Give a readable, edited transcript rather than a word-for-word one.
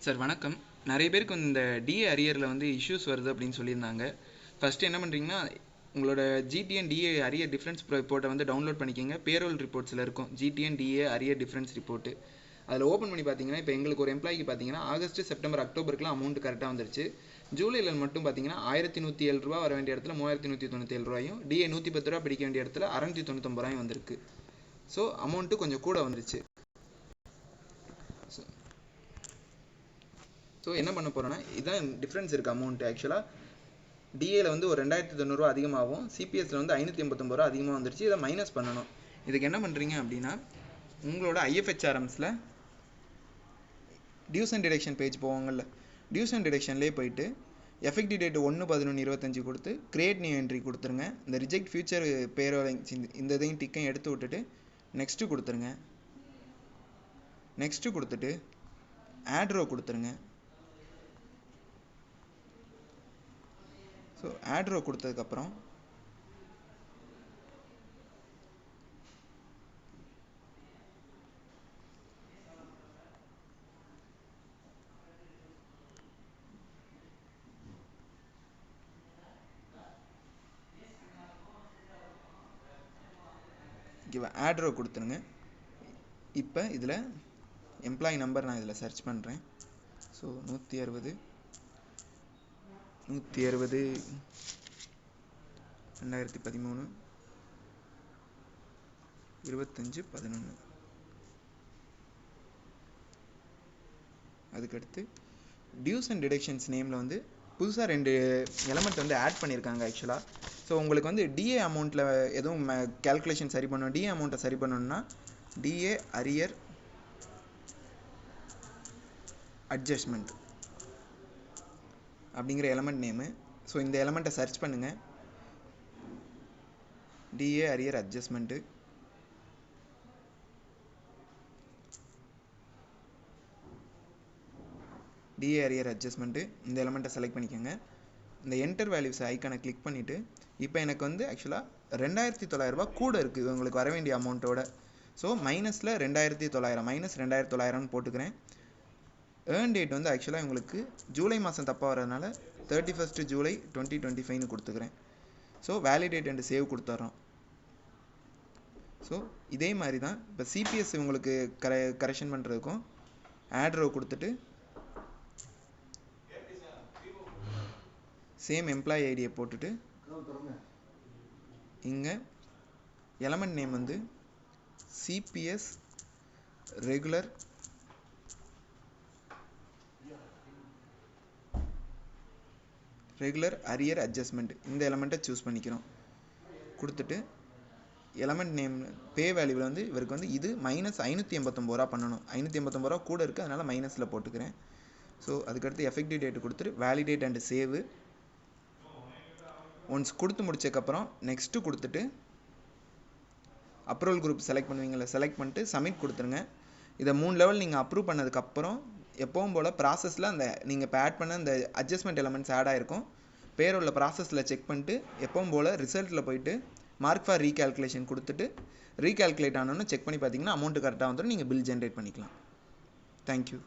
Sir வணக்கம். நிறைய பேருக்கு இந்த டிஏ அரியரில் இஷ்யூஸ் வருது அப்படின்னு சொல்லியிருந்தாங்க. ஃபஸ்ட்டு என்ன பண்ணுறீங்கன்னா, உங்களோட ஜிடிஎன் டிஏ அரியர் டிஃப்ரென்ஸ் ரிப்போர்ட்டை டவுன்லோட் பண்ணிக்கோங்க. பேரோல் ரிப்போர்ட்ஸில் இருக்கும் GTN DA arrear difference report. அதில் ஓப்பன் பண்ணி பார்த்தீங்கன்னா, இப்போ எங்களுக்கு ஒரு எம்ப்ளாய்க்கு பார்த்தீங்கன்னா ஆகஸ்ட், செப்டம்பர், அக்டோபருக்குலாம் அமௌண்ட் கரெக்டாக வந்துருச்சு. ஜூலையில் மட்டும் பார்த்தீங்கன்னா 1107 ரூபா வர வேண்டிய இடத்துல 3197 ரூபாயும், டிஏ 110 ரூபா பிடிக்க வேண்டிய இடத்துல 699 ரூபாயும் வந்திருக்கு. ஸோ அமௌண்ட்டு கொஞ்சம் கூட வந்துருச்சு. ஸோ என்ன பண்ண போகிறோன்னா, இதுதான் டிஃப்ரென்ஸ் இருக்குது அமௌண்ட். ஆக்சுவலாக டிஏல ஒரு 2900 ரூபா அதிகமாகவும், சிபிஎஸ்ல 589 ரூபா அதிகமாக வந்துருச்சு. இதை மைனஸ் பண்ணணும். இதுக்கு என்ன பண்ணுறீங்க அப்படின்னா, உங்களோட ஐஎஃப்ஹெச்ஆர்எம்ஸில் டியூஸ் அண்ட் டிடக்ஷன் பேஜ் போவாங்கல்ல, டியூஸ் அண்ட் டிடக்ஷன்லேயே போயிட்டு எஃபெக்டிவ் டேட் 1/11/25 கொடுத்து கிரியேட் நியூ என்ட்ரி கொடுத்துருங்க. இந்த ரிஜெக்ட் ஃபியூச்சர் பேரோலிங் இந்த இதையும் டிக்கையும் எடுத்து விட்டுட்டு நெக்ஸ்ட்டு கொடுத்துருங்க. நெக்ஸ்ட்டு கொடுத்துட்டு ஆட் ரோ கொடுத்துருங்க. ஸோ ஆட் ரோ கொடுத்ததுக்கப்புறம் ஆட் ரோ கொடுத்துருங்க. இப்போ இதில் எம்ப்ளாயி நம்பர் நான் இதில் சர்ச் பண்ணுறேன். ஸோ 160 2013 25/11. அதுக்கடுத்து டியூஸ் அண்ட் டிடக்ஷன்ஸ் நேமில் புதுசாக 2 எலமெண்ட் ஆட் பண்ணியிருக்காங்க ஆக்சுவலாக. ஸோ உங்களுக்கு டிஏ அமௌண்ட்டில் எதுவும் கேல்குலேஷன் சரி பண்ணணும், டிஏ அமௌண்ட்டை சரி பண்ணணும்னா டிஏ அரியர் அட்ஜஸ்ட்மெண்ட் அப்படிங்கிற எலமெண்ட் நேமு. ஸோ இந்த எலமெண்ட்டை சர்ச் பண்ணுங்கள். DA arrear adjustment. DA arrear adjustment இந்த எலமெண்ட்டை செலக்ட் பண்ணிக்கோங்க. இந்த என்டர் வேல்யூஸ் ஐக்கானை கிளிக் பண்ணிவிட்டு இப்போ எனக்கு ஆக்சுவலாக 2900 ரூபா கூட இருக்குது உங்களுக்கு வர வேண்டிய அமௌண்ட்டோட. ஸோ மைனஸில் 2900 -2900 போட்டுக்கிறேன். ஏர்ன் டேட் ஆக்சுவலாக உங்களுக்கு ஜூலை மாதம் தப்பாக வரதுனால 31 ஜூலை 2025 கொடுத்துக்கிறேன். ஸோ வேலிடேட் அண்ட் சேவ் கொடுத்துட்றோம். ஸோ இதே மாதிரி தான் இப்போ சிபிஎஸ் உங்களுக்கு கரெக்ஷன் பண்ணுறதுக்கும் ஆட் ரோ கொடுத்துட்டு சேம் எம்ப்ளாயி ஐடியை போட்டுட்டு இங்கே element name CPS regular arrear adjustment இந்த எலமெண்ட்டை சூஸ் பண்ணிக்கிறோம். கொடுத்துட்டு எலமெண்ட் நேம் பே வேல்யூவில் இவருக்கு இது -589 ரூபா பண்ணணும். 589 ரூபா கூட இருக்குது, அதனால் மைனஸில் போட்டுக்கிறேன். ஸோ அதுக்கடுத்து எஃபெக்டிவ் டேட் கொடுத்துட்டு வேலிடேட் அண்ட் சேவ். ஒன்ஸ் கொடுத்து முடிச்சதுக்கப்புறம் நெக்ஸ்ட்டு கொடுத்துட்டு அப்ரூவல் குரூப் செலக்ட் பண்ணுவீங்களா, செலக்ட் பண்ணிட்டு சப்மிட் கொடுத்துருங்க. இதை 3 லெவல் நீங்கள் அப்ரூவ் பண்ணதுக்கப்புறம் எப்பவும் போல் ப்ராசஸில் அந்த நீங்கள் இப்போ ஆட் பண்ண அந்த அட்ஜஸ்ட்மெண்ட் எலமெண்ட்ஸ் ஆட் ஆகிருக்கும். பேரோட ப்ராசஸில் செக் பண்ணிட்டு எப்பவும் போல் ரிசல்ட்டில் போயிட்டு மார்க் ஃபார் ரீகால்குலேஷன் கொடுத்துட்டு ரீகால்குலேட் ஆனோன்னு செக் பண்ணி பார்த்தீங்கன்னா அமௌண்ட்டு கரெக்டாக வந்துடும். நீங்கள் பில் ஜென்ரேட் பண்ணிக்கலாம். தேங்க்யூ.